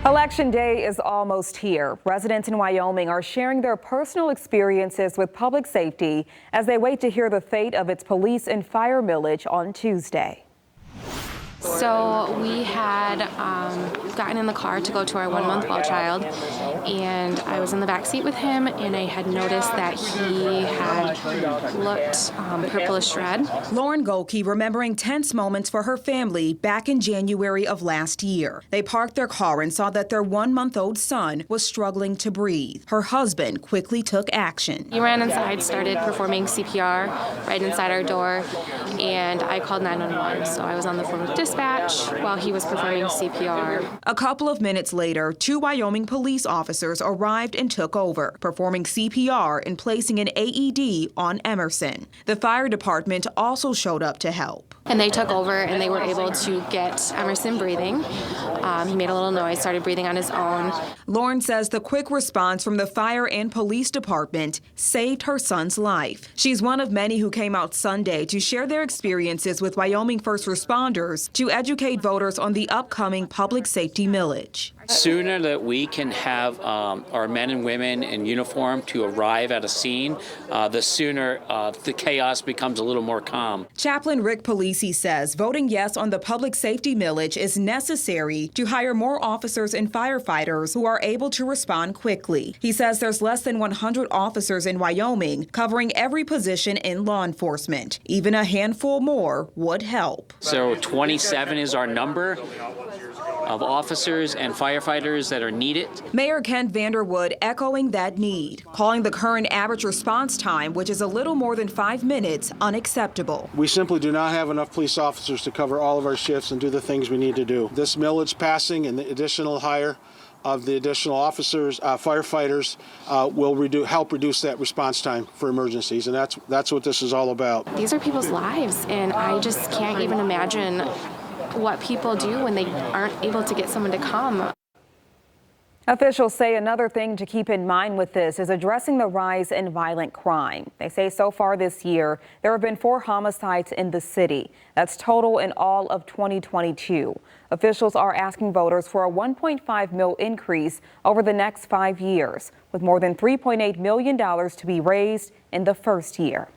Election day is almost here. Residents in Wyoming are sharing their personal experiences with public safety as they wait to hear the fate of its police and fire millage on Tuesday. So we had gotten in the car to go to our 1-month well child, and I was in the back seat with him, and I had noticed that he had looked purplish red. Lauren Golke remembering tense moments for her family back in January of last year. They parked their car and saw that their 1-month-old son was struggling to breathe. Her husband quickly took action. He ran inside, started performing CPR right inside our door, and I called 911. So I was on the phone with dispatch while he was performing CPR. A couple of minutes later, 2 Wyoming police officers arrived and took over, performing CPR and placing an AED on Emerson. The fire department also showed up to help. And they took over and they were able to get Emerson breathing. He made a little noise, started breathing on his own. Lauren says the quick response from the fire and police department saved her son's life. She's one of many who came out Sunday to share their experiences with Wyoming first responders to educate voters on the upcoming public safety millage. Sooner that we can have our men and women in uniform to arrive at a scene, the sooner the chaos becomes a little more calm. Chaplain Rick Polisi says voting yes on the public safety millage is necessary to hire more officers and firefighters who are able to respond quickly. He says there's less than 100 officers in Wyoming covering every position in law enforcement. Even a handful more would help. So 27 is our number of officers and firefighters that are needed. Mayor Ken Vanderwood echoing that need, calling the current average response time, which is a little more than 5 minutes, unacceptable. We simply do not have enough police officers to cover all of our shifts and do the things we need to do. This millage passing and the additional hire of the additional officers, firefighters, will help reduce that response time for emergencies, and that's what this is all about. These are people's lives, and I just can't even imagine what people do when they aren't able to get someone to come. Officials say another thing to keep in mind with this is addressing the rise in violent crime. They say so far this year, there have been 4 homicides in the city. That's total in all of 2022. Officials are asking voters for a $1.5 million increase over the next 5 years, with more than $3.8 million to be raised in the first year.